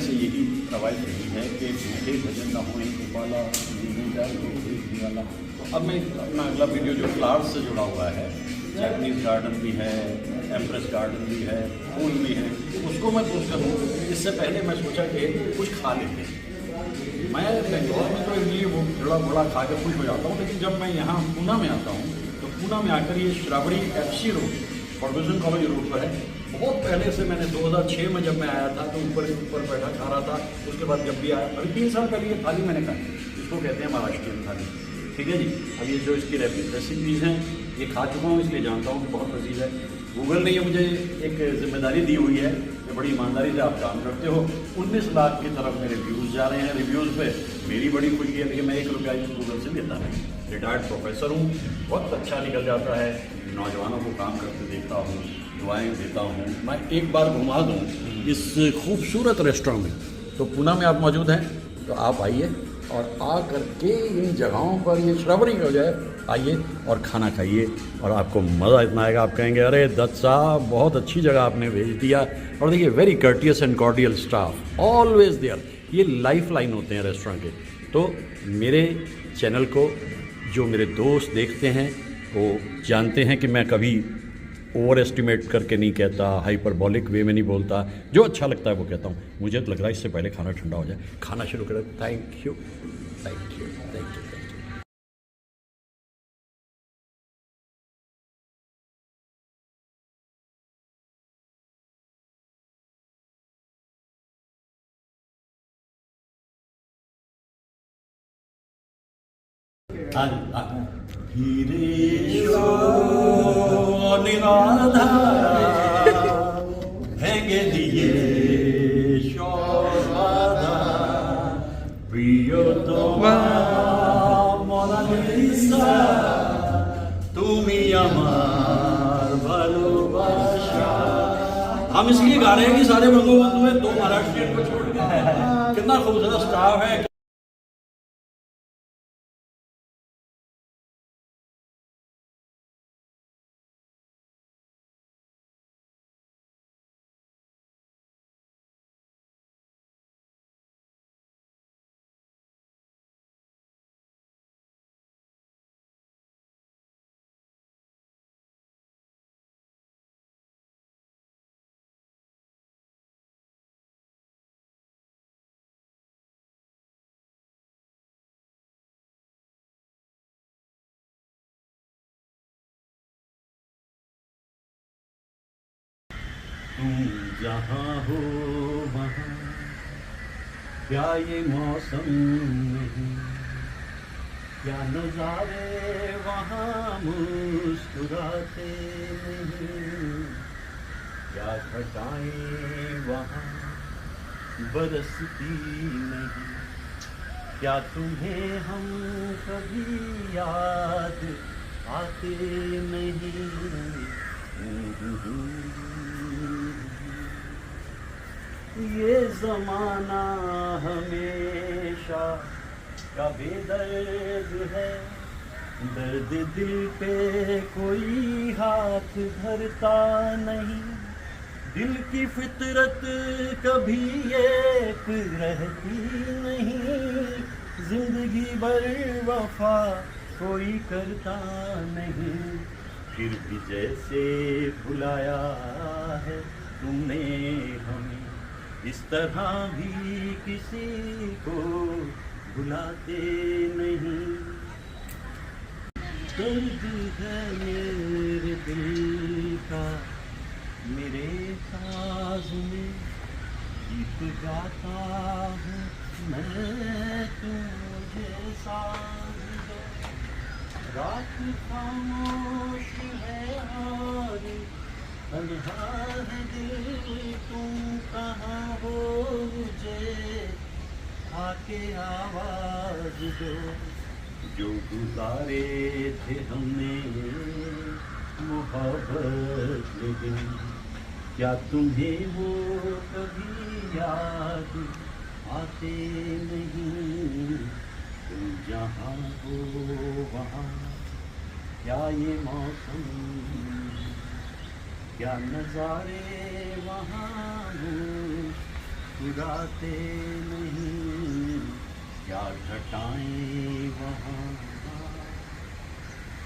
से यही रवायत रही है कि भूखे भजन न होए गोपाला नहीं जाए घी वाला। तो अब मैं अपना अगला वीडियो जो फ्लावर्स से जुड़ा हुआ है, जैपनीज़ गार्डन भी है, एम्प्रेस गार्डन भी है, फूल भी है, उसको मैं पोस्ट करूँ। इससे पहले मैं सोचा कि कुछ खा लेते हैं। मैं बेंगलोर में तो इडली वो बड़ा बड़ा खा के खुश हो जाता हूँ, लेकिन जब मैं यहाँ पूना में आता हूँ तो पूना में आकर ये Shravani FC road Fergusson college road पर है। बहुत पहले से मैंने 2006 में जब मैं आया था तो ऊपर बैठा खा रहा था। उसके बाद जब भी आया, अभी 3 साल पहले ये थाली मैंने खाई, इसको कहते हैं महाराष्ट्रियन थाली। ठीक है जी। अब ये जो इसकी रेसिपीज़ हैं ये खा चुका हूँ, इसलिए जानता हूँ कि बहुत लजीज है। गूगल ने ये मुझे एक जिम्मेदारी दी हुई है कि बड़ी ईमानदारी से आप काम करते हो। 19 लाख की तरफ मेरे व्यूज़ जा रहे हैं। रिव्यूज़ पे मेरी बड़ी खुशी है, लेकिन मैं 1 रुपया गूगल से लेता नहीं। रिटायर्ड प्रोफेसर हूँ, वक्त अच्छा निकल जाता है, नौजवानों को काम करते देखता हूँ, दुआएं देता हूँ। मैं एक बार घुमा दूँ इस खूबसूरत रेस्टोरेंट में, तो पूना में आप मौजूद हैं तो आप आइए और आ करके इन जगहों पर ये श्रावणी हो जाए, आइए और खाना खाइए और आपको मज़ा इतना आएगा, आप कहेंगे अरे दत्त साहब बहुत अच्छी जगह आपने भेज दिया। और देखिए very courteous and cordial staff always there. ये लाइफ लाइन होते हैं रेस्टोरेंट के। तो मेरे चैनल को जो मेरे दोस्त देखते हैं वो जानते हैं कि मैं कभी ओवर एस्टिमेट करके नहीं कहता, हाइपरबॉलिक वे में नहीं बोलता। जो अच्छा लगता है वो कहता हूँ। मुझे तो लग रहा है इससे पहले खाना ठंडा हो जाए, खाना शुरू करें। Thank you thank you thank you thank you. ভেঙে দিয়ে সমাধা প্রিয়তমা মোনালিসা তুমি আমার ভালোবাসা। हम इसलिए गा रहे हैं कि सारे बंगोबंधु में 2 महाराष्ट्रियन को छोड़ के कितना खूबसूरत स्टाफ है। तुम जहाँ हो वहाँ क्या ये मौसम नहीं, क्या नज़ारे वहाँ मुस्कुराते नहीं, क्या घटाएं वहाँ बरसती नहीं, क्या तुम्हें हम कभी याद आते नहीं। ये ज़माना हमेशा का बेदर्द है, दर्द दिल पे कोई हाथ धरता नहीं, दिल की फितरत कभी एक रहती नहीं, जिंदगी भर वफा कोई करता नहीं, फिर भी जैसे भुलाया है तुमने हमें, इस तरह भी किसी को भुलाते नहीं। दर्द है मेरे दिल का मेरे साज में, गीत गाता हूँ मैं तुझे साज दो, रात खामोश है और तन्हा है दिल, तुम कहाँ हो मुझे आके आवाज दो। जो गुजारे थे हमने मोहब्बत के दिन, क्या तुम्हें वो कभी याद आते नहीं। तुम जहाँ हो वहाँ क्या ये मौसम, क्या नज़ारे वहाँ मुस्कुराते नहीं, क्या घटाएं वहाँ।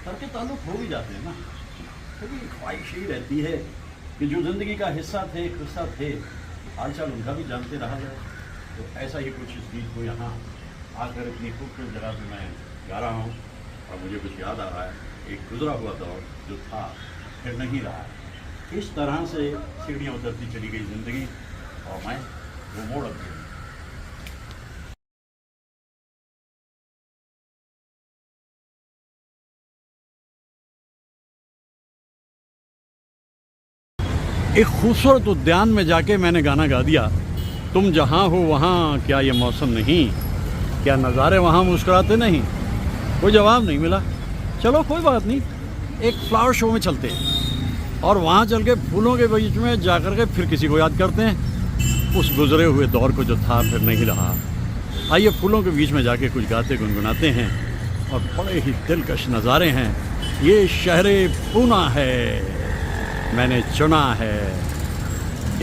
सर के ताल्लुक हो भी जाते हैं ना, क्योंकि ख्वाहिश ही रहती है कि जो ज़िंदगी का हिस्सा थे, एक हिस्सा थे, हाल चाल उनका भी जानते रहा जाए। तो ऐसा ही कुछ इस गीत को यहाँ आकर इतनी खूबसूरत जगह से मैं गा रहा हूँ। और मुझे कुछ याद आ रहा है, एक गुजरा हुआ दौर जो था फिर नहीं रहा। इस तरह से सीढ़ियाँ उतरती चली गई ज़िंदगी, और मैं वो मोड़ अब गई। एक खूबसूरत उद्यान में जाके मैंने गाना गा दिया, तुम जहाँ हो वहाँ क्या ये मौसम नहीं, क्या नज़ारे वहाँ मुस्कुराते नहीं। कोई जवाब नहीं मिला। चलो कोई बात नहीं, एक फ्लावर शो में चलते हैं और वहाँ चल के फूलों के बीच में जा कर के फिर किसी को याद करते हैं, उस गुजरे हुए दौर को जो था फिर नहीं रहा। आइए फूलों के बीच में जाके कुछ गाते गुनगुनाते हैं, और बड़े ही दिलकश नज़ारे हैं। ये शहरे पूना है, मैंने चुना है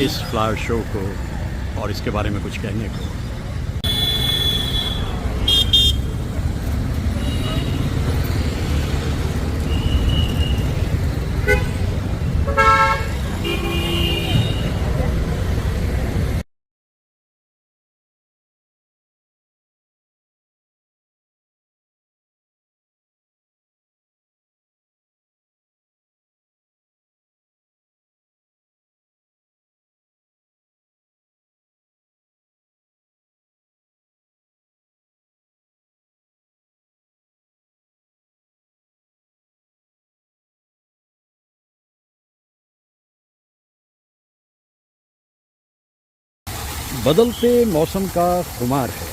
इस फ्लावर शो को और इसके बारे में कुछ कहने को। बदलते मौसम का खुमार है,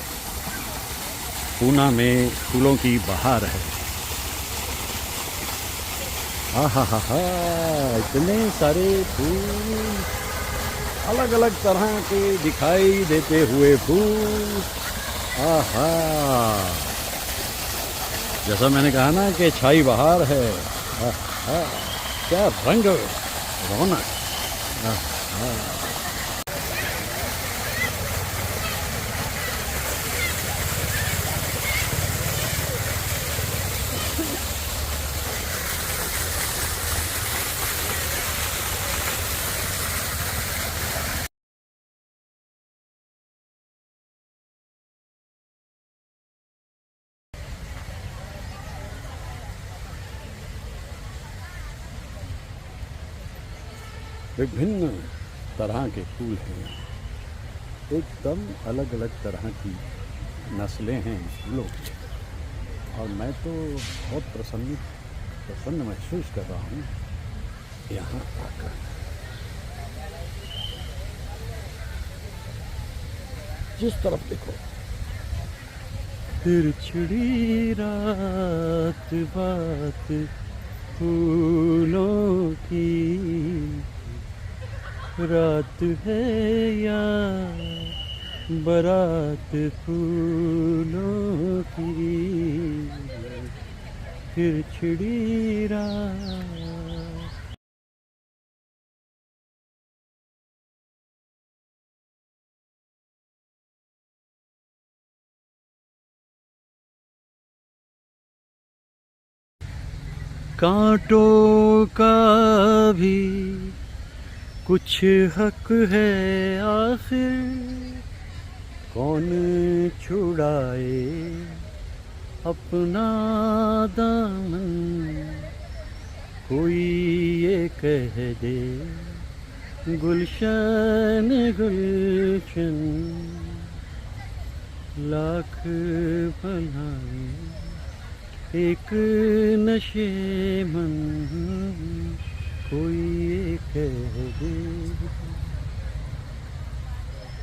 पूना में फूलों की बहार है। हा, इतने सारे फूल, अलग अलग तरह के दिखाई देते हुए फूल। आहा, जैसा मैंने कहा ना कि छाई बहार है। आहा, क्या रंग, रौनक। आहा, विभिन्न तरह के फूल हैं, एकदम अलग अलग तरह की नस्लें हैं फूलों की। और मैं तो बहुत प्रसन्न महसूस कर रहा हूँ यहाँ आकर। जिस तरफ देखो, तिरछड़ी रात बात फूलों की, रात है या बारात फूलों की, तिरछड़ी रात। कांटों का भी कुछ हक है आखिर, कौन छुड़ाए अपना दामन, कोई ये कह दे गुलशन गुलशन, लाख भलाएं एक नशे मन, कोई ये कह दे।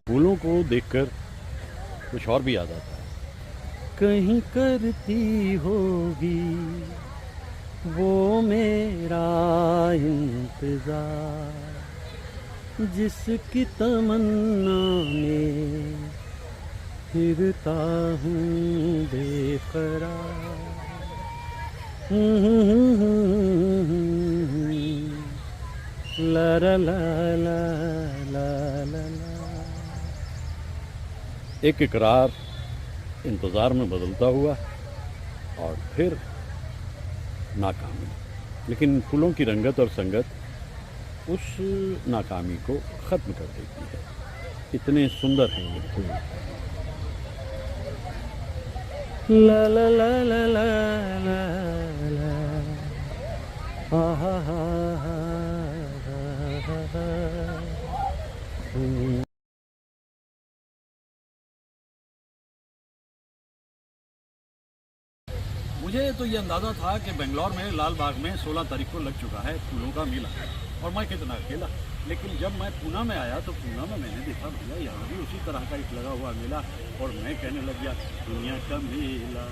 फूलों को देखकर कुछ और भी याद आता है। कहीं करती होगी वो मेरा इंतजार, जिसकी तमन्ना में फिरता हूँ बेकरार। ला ला ला ला ला ला ला। एक इकरार इंतज़ार में बदलता हुआ और फिर नाकामी। लेकिन फूलों की रंगत और संगत उस नाकामी को ख़त्म कर देती है। इतने सुंदर हैं ये फूल। ला ला ला ला ला ला ला हा हा हा हा हा हा। मुझे तो ये अंदाज़ा था कि बेंगलोर में लाल बाग में 16 तारीख को लग चुका है फूलों का मेला, और मैं कितना अकेला। लेकिन जब मैं पूना में आया तो पूना में मैंने देखा भैया यहाँ भी उसी तरह का एक लगा हुआ मेला, और मैं कहने लग गया दुनिया का मेला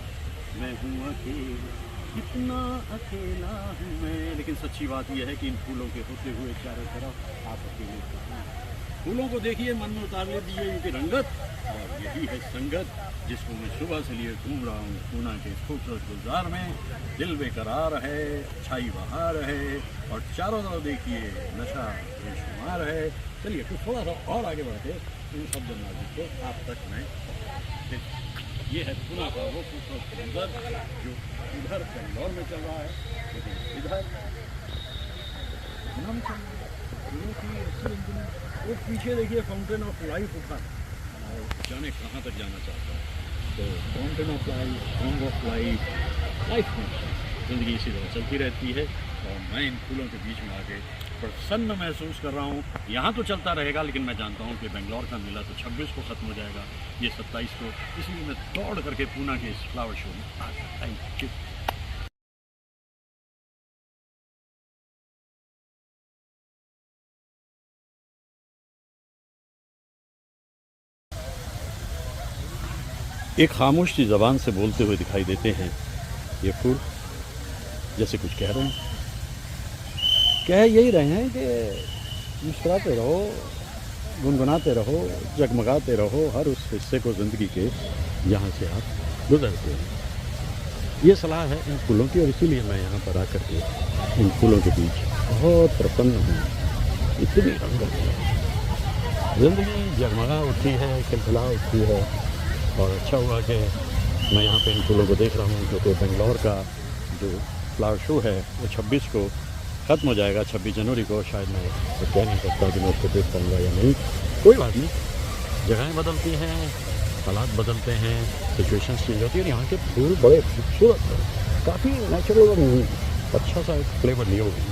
मैं हूँ अकेला, कितना अकेला हूँ मैं। लेकिन सच्ची बात यह है कि इन फूलों के होते हुए चारों तरफ आप अकेले हैं। फूलों को देखिए, मन में उतार लीजिए इनकी रंगत, और यही है संगत जिसको मैं सुबह से लिए घूम रहा हूँ पूना के खूबसूरत गुलजार में। दिल बेकरार है, छाई बहार है, और चारों तरफ देखिए नशा बेशुमार है। चलिए कुछ थोड़ा सा और आगे बढ़ते इन सब जन्नाजी को आप तक मैं। ये है पूना का वो खूबसूरत मंजर जो इधर बेंगलोर में चल रहा है, लेकिन इधर पूना में चल रहा है। वो पीछे देखिए फाउंटेन ऑफ लाइफ उठा, जाने कहाँ तक जाना चाहता है। तो fountain of life, song of life, life में ज़िंदगी इसी तरह चलती रहती है, और मैं इन फूलों के बीच में आके प्रसन्न महसूस कर रहा हूँ। यहाँ तो चलता रहेगा, लेकिन मैं जानता हूँ कि बेंगलोर का मेला तो 26 को ख़त्म हो जाएगा, ये 27 को, इसलिए मैं दौड़ करके पूना के इस फ्लावर शो में आ गया। Thank you. एक खामोश सी ज़बान से बोलते हुए दिखाई देते हैं ये फूल, जैसे कुछ कह रहे हैं। कह यही रहे हैं कि मुस्कुराते रहो, गुनगुनाते रहो, जगमगाते रहो हर उस हिस्से को ज़िंदगी के जहाँ से आप गुजरते हैं। ये सलाह है इन फूलों की, और इसीलिए मैं यहाँ पर आकर के इन फूलों के बीच बहुत प्रसन्न हूँ। इतनी रंगत है, ज़िंदगी जगमगा उठी है, खिलखिला उठी है। और अच्छा हुआ कि मैं यहाँ पे इन फूलों को देख रहा हूँ, क्योंकि बेंगलोर का जो फ्लावर शो है वो 26 को ख़त्म हो जाएगा। 26 जनवरी को शायद मैं तो कह नहीं सकता कि मैं उसको देख पाऊँगा या नहीं। कोई बात नहीं, जगहें बदलती हैं, हालात बदलते हैं, सिचुएशंस चेंज होती है, और यहाँ के फूल बड़े खूबसूरत हैं, काफ़ी नेचुरल और अच्छा सा एक फ्लेवर लिए हुए हैं।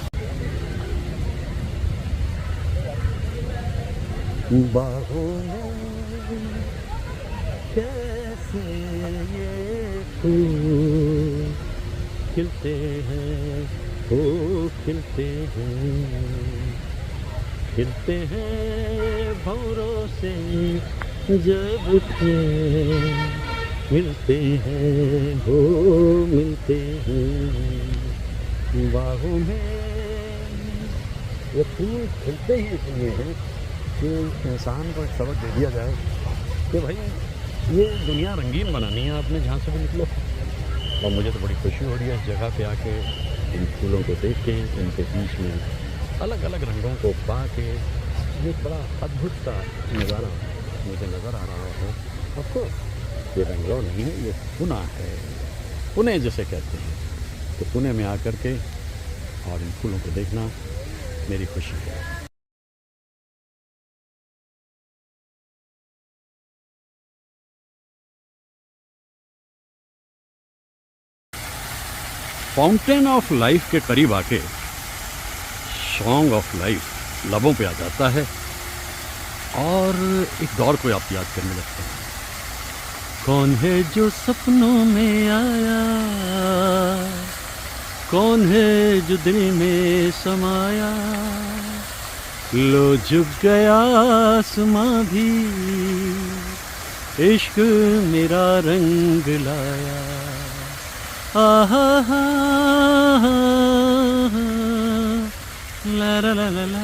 बाहों में कैसे ये फूल खिलते हैं, ओ खिलते हैं भंवरों से जब थे मिलते हैं, वो मिलते हैं बाहों में। ये फूल खिलते ही इसलिए हैं कि इंसान को एक सबक दे दिया जाए कि भाई ये दुनिया रंगीन बनानी है, आपने जहाँ से भी निकलो। और मुझे तो बड़ी खुशी हो रही है इस जगह पे आके, इन फूलों को देख के, इनके बीच में अलग अलग रंगों को पा के, ये बड़ा अद्भुत सा नज़ारा मुझे नज़र आ रहा है। ऑफकोर्स ये बेंगलोर नहीं है, ये पुणे है, पुणे जिसे कहते हैं। तो पुणे में आकर के और इन फूलों को देखना मेरी खुशी है। फाउंटेन ऑफ लाइफ के करीब आके सॉन्ग ऑफ लाइफ लबों पे आ जाता है, और एक दौर को आप याद करने लगते हैं। कौन है जो सपनों में आया, कौन है जो दिल में समाया, लो झुक गया आसमां भी, इश्क मेरा रंग लाया। आहा हा ला ला ला ला ला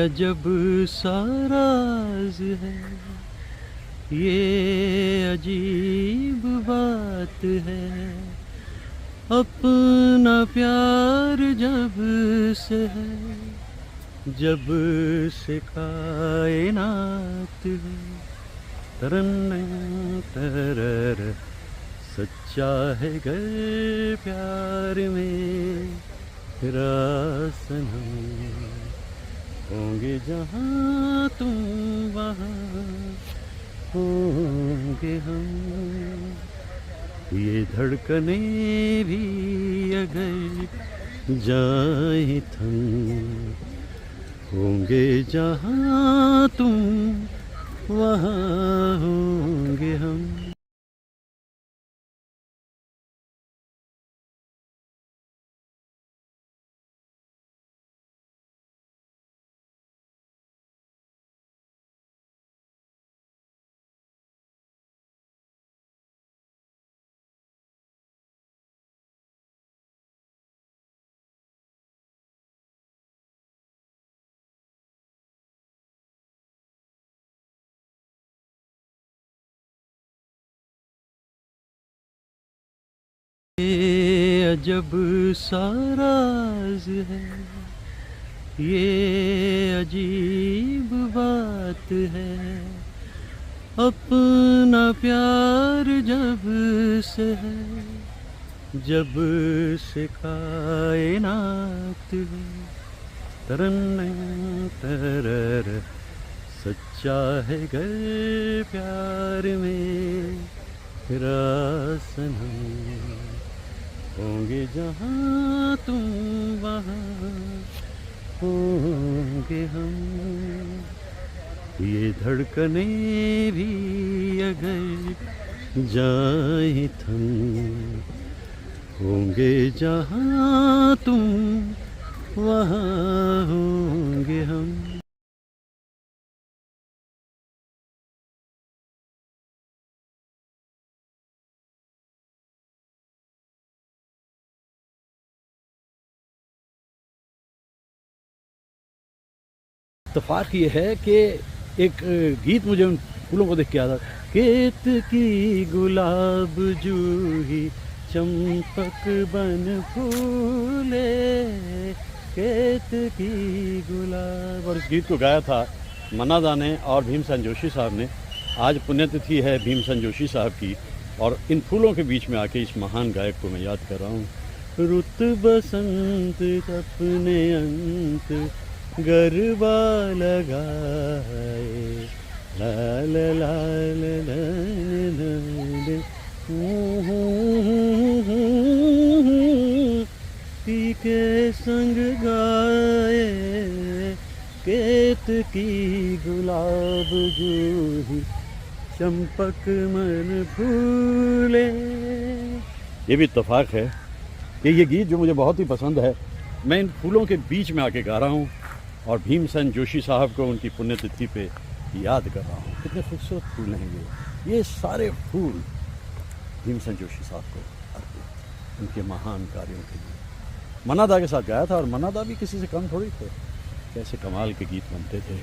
अजब सा राज है, ये अजीब बात है, अपना प्यार जब से है, जब से कायनात है। तरन तरर सच्चा है गर प्यार में तेरा सनम, होंगे जहाँ तुम वहाँ होंगे हम, ये धड़कने भी अगर जाए थम, होंगे जहाँ तुम वहाँ होंगे हम। ये अजब सा राज है, ये अजीब बात है, अपना प्यार जब से है, जब से कायनात है। तरन तरर सच्चा है गर प्यार में तेरा सनम, होंगे जहाँ तुम वहाँ होंगे हम, ये धड़कने भी अगर जाए थम, होंगे जहाँ तुम वहाँ होंगे हम। इत्तेफाक ये है कि एक गीत मुझे उन फूलों को देख के याद आ, केत की गुलाब जूही चंपक बन फूले, केत की गुलाब। और इस गीत को गाया था मन्ना दा ने और भीमसेन जोशी साहब ने। आज पुण्यतिथि है भीमसेन जोशी साहब की, और इन फूलों के बीच में आके इस महान गायक को मैं याद कर रहा हूँ। रुत बसंत अपने अंत गरबा लगाए, लाल लाल लाल पी के संग गाए, केत की गुलाब जूही चंपक मन फूले। ये भी इत्तेफाक है कि ये गीत जो मुझे बहुत ही पसंद है, मैं इन फूलों के बीच में आके गा रहा हूँ और भीमसेन जोशी साहब को उनकी पुण्यतिथि पे याद कर रहा हूँ। कितने खूबसूरत फूल हैं ये सारे फूल भीमसेन जोशी साहब को अर्पित, उनके महान कार्यों के लिए। मन्ना दा के साथ गाया था, और मन्ना दा भी किसी से कम थोड़ी थे। कैसे कमाल के गीत बनते थे।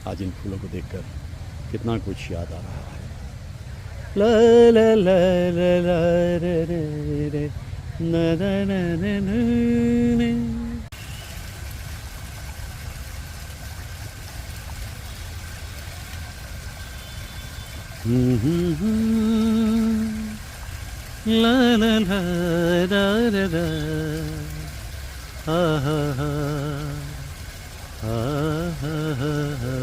आज इन फूलों को देखकर कितना कुछ याद आ रहा है। ला ला ला ला ला रे रे रे ना ना ना ना ना। La la la da da da, ha ha ha, ha ha ha.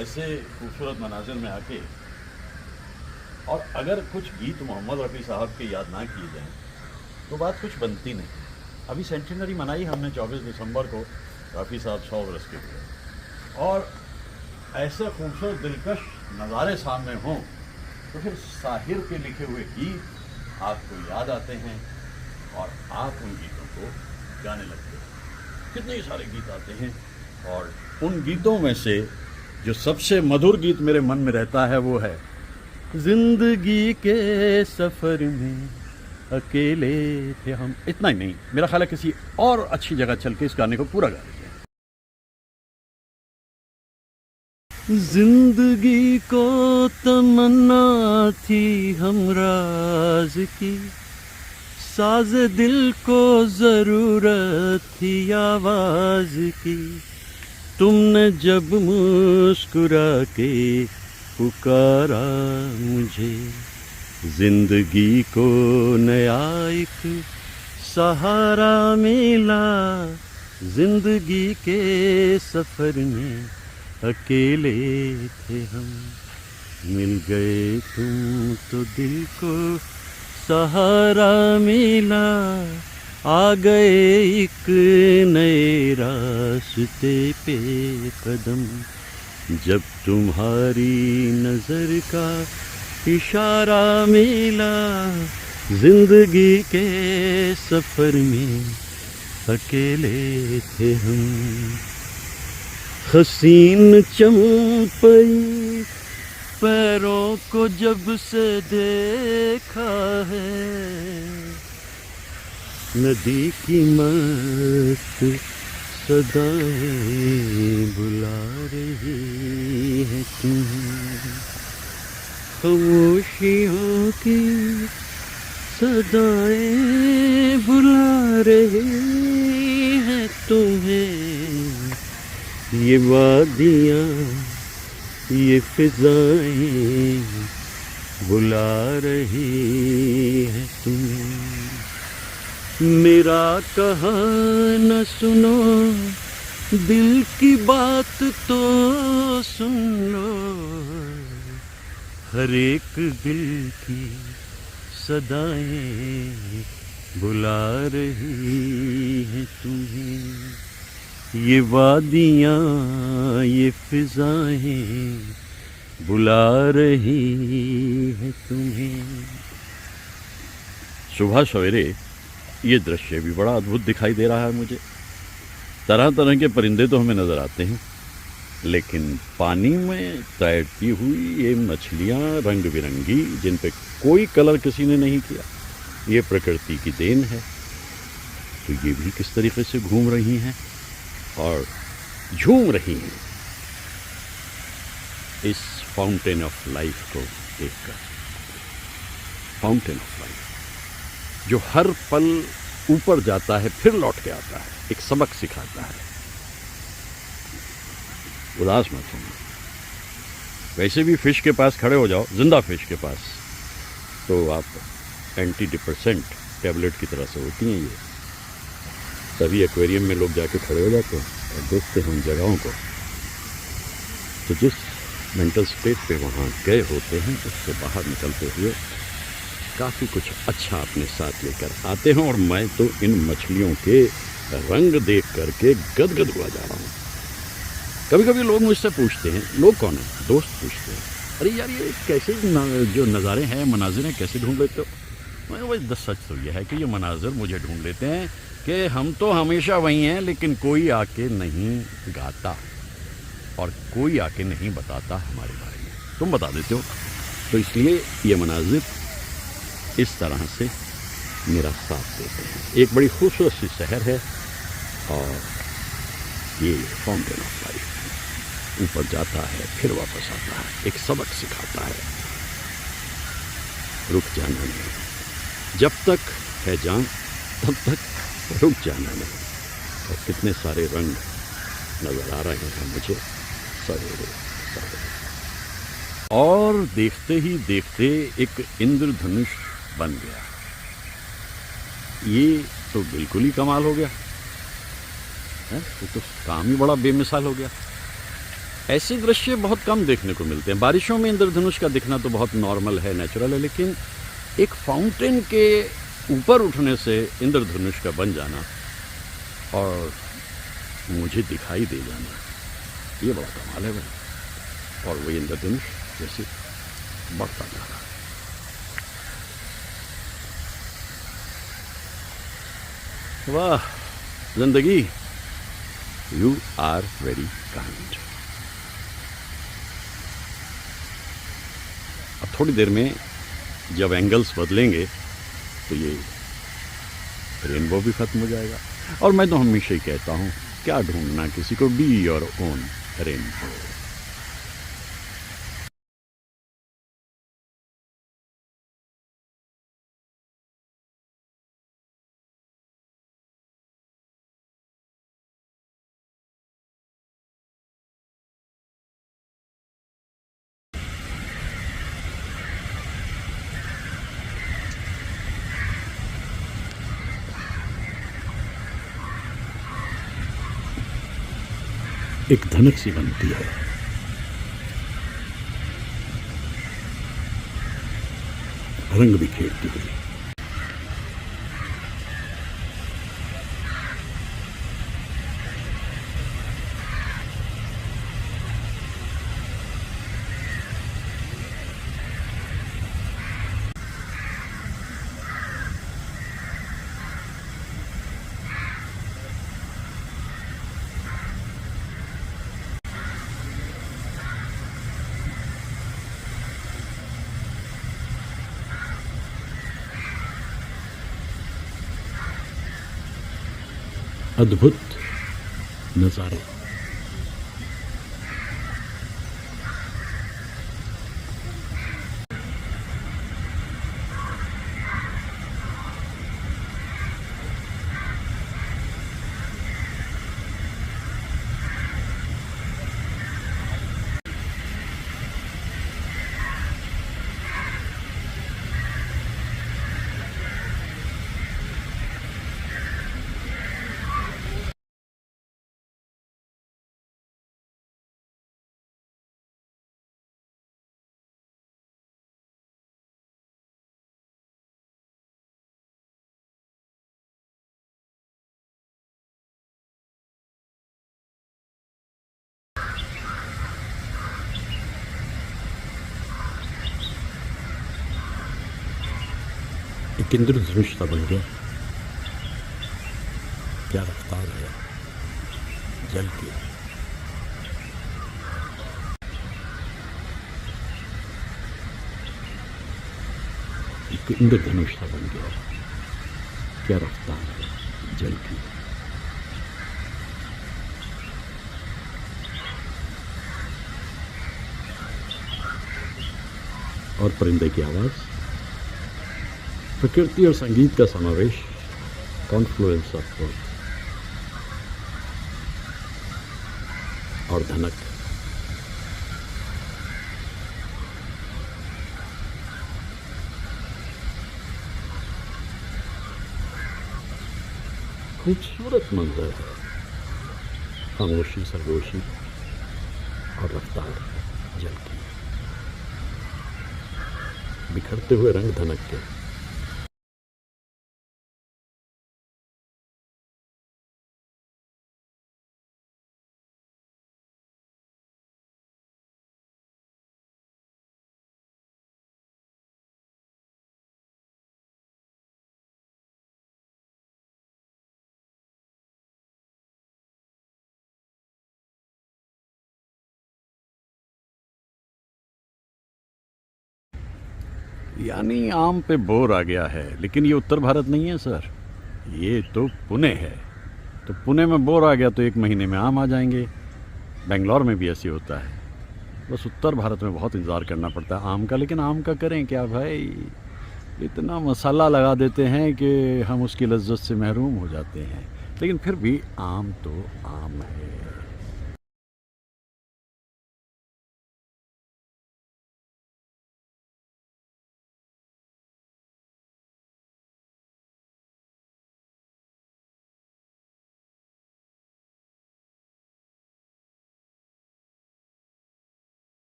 ऐसे खूबसूरत मनाजिर में आके, और अगर कुछ गीत मोहम्मद रफ़ी साहब के याद ना किए जाएं तो बात कुछ बनती नहीं। अभी सेंटिनरी मनाई हमने 24 दिसंबर को, रफ़ी साहब 100 वर्ष के हुए, और ऐसे खूबसूरत दिलकश नज़ारे सामने हों तो फिर साहिर के लिखे हुए गीत आपको याद आते हैं और आप उन गीतों को गाने लगते हैं। कितने सारे गीत आते हैं, और उन गीतों में से जो सबसे मधुर गीत मेरे मन में रहता है वो है जिंदगी के सफ़र में अकेले थे हम। इतना ही नहीं, मेरा ख्याल है किसी और अच्छी जगह चल के इस गाने को पूरा गा लीजिए। जिंदगी को तमन्ना थी हमराज की, साज दिल को जरूरत थी आवाज की, तुमने जब मुस्कुरा के पुकारा मुझे, जिंदगी को नया एक सहारा मिला, जिंदगी के सफर में अकेले थे हम, मिल गए तुम तो दिल को सहारा मिला, आ गए एक नए रास्ते पे कदम, जब तुम्हारी नजर का इशारा मिला, जिंदगी के सफर में अकेले थे हम। हसीन चंपई पैरों को जब से देखा है, नदी की मस्त सदाएं बुला रही है तुम्हें, खामोशियों की सदाएं बुला रही है तुम्हें, ये वादियाँ ये फिजाएं बुला रही है तुम्हें, मेरा कहा न सुनो दिल की बात तो सुन लो, हर एक दिल की सदाएं बुला रही है तुम्हें, ये वादियाँ ये फिजाएं बुला रही है तुम्हें। सुबह सवेरे ये दृश्य भी बड़ा अद्भुत दिखाई दे रहा है मुझे। तरह तरह के परिंदे तो हमें नज़र आते हैं, लेकिन पानी में तैरती हुई ये मछलियाँ रंग बिरंगी, जिन पे कोई कलर किसी ने नहीं किया, ये प्रकृति की देन है। तो ये भी किस तरीके से घूम रही हैं और झूम रही हैं इस फाउंटेन ऑफ लाइफ को देखकर। फाउंटेन ऑफ लाइफ जो हर पल ऊपर जाता है फिर लौट के आता है, एक सबक सिखाता है। उदास मत होना। वैसे भी फिश के पास खड़े हो जाओ, जिंदा फिश के पास, तो आप एंटी डिप्रेसेंट टैबलेट की तरह से होती हैं ये। तभी एक्वेरियम में लोग जाके खड़े हो जाते हैं और देखते हैं उन जगहों को। तो जिस मेंटल स्टेट पे वहाँ गए होते हैं, उससे बाहर निकलते हुए काफ़ी कुछ अच्छा अपने साथ लेकर आते हैं। और मैं तो इन मछलियों के रंग देख करके गदगद हुआ जा रहा हूँ। कभी कभी लोग मुझसे पूछते हैं, लोग कौन है, दोस्त पूछते हैं, अरे यार ये कैसे जो नज़ारे हैं, मनाजिर हैं, कैसे ढूंढ लेते हो? मैं भाई सच तो ये है कि ये मनाजिर मुझे ढूंढ लेते हैं कि हम तो हमेशा वहीं हैं, लेकिन कोई आके नहीं गाता और कोई आके नहीं बताता हमारे बारे में। तुम बता देते हो, तो इसलिए ये मनाजिर इस तरह से मेरा साथ देते हैं। एक बड़ी खूबसूरत सी शहर है और ये फाउंटेन ऑफ लाइफ ऊपर जाता है फिर वापस आता है, एक सबक सिखाता है। रुक जाना नहीं, जब तक है जान तब तक रुक जाना नहीं। और कितने सारे रंग नजर आ रहे हैं मुझे सवेरे सवेरे। और देखते ही देखते एक इंद्रधनुष बन गया। ये तो बिल्कुल ही कमाल हो गया है, तो काम ही बड़ा बेमिसाल हो गया। ऐसे दृश्य बहुत कम देखने को मिलते हैं। बारिशों में इंद्रधनुष का दिखना तो बहुत नॉर्मल है, नेचुरल है, लेकिन एक फाउंटेन के ऊपर उठने से इंद्रधनुष का बन जाना और मुझे दिखाई दे जाना, ये बड़ा कमाल है भाई। और वही इंद्रधनुष जैसे बढ़ता जा रहा है। वाह जिंदगी, यू आर वेरी काइंड। अब थोड़ी देर में जब एंगल्स बदलेंगे तो ये रेनबो भी खत्म हो जाएगा। और मैं तो हमेशा ही कहता हूँ, क्या ढूंढना किसी को, बी योर ओन रेनबो। एक धनक सी बनती है, रंग बिखेरती हुई। अद्भुत नजारे। एक इंद्रधनुष सा बन गया। क्या रफ्तार है जल की। एक इंद्रधनुष सा बन गया। क्या रफ्तार है जल की। और परिंदे की आवाज, प्रकृति और संगीत का समावेश, कॉन्फ्लुएंस ऑफ बोथ। और धनक, खूबसूरत मंजर है। खामोशी, सरगोशी और रफ्तार जल की, बिखरते हुए रंग धनक के। यानी आम पे बोर आ गया है, लेकिन ये उत्तर भारत नहीं है सर, ये तो पुणे है। तो पुणे में बोर आ गया तो 1 महीने में आम आ जाएंगे। बेंगलोर में भी ऐसे होता है। बस उत्तर भारत में बहुत इंतज़ार करना पड़ता है आम का। लेकिन आम का करें क्या भाई, इतना मसाला लगा देते हैं कि हम उसकी लज्जत से महरूम हो जाते हैं। लेकिन फिर भी आम तो आम है।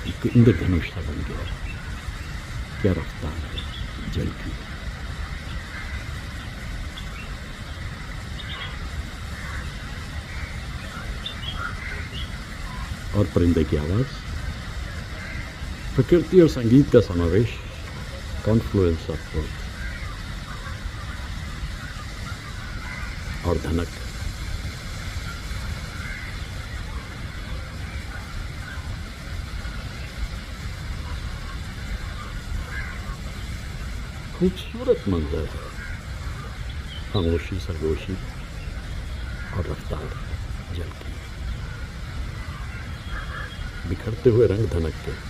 एक इंद्रधनुष सा बन गया। क्या रफ्तार है जल की। और परिंदे की आवाज़, प्रकृति और संगीत का समावेश, कॉन्फ्लुएंस ऑफ बोथ। और धनक, खूबसूरत मंजर है। खामोशी, सरगोशी और रफ्तार जल की, बिखरते हुए रंग धनक के।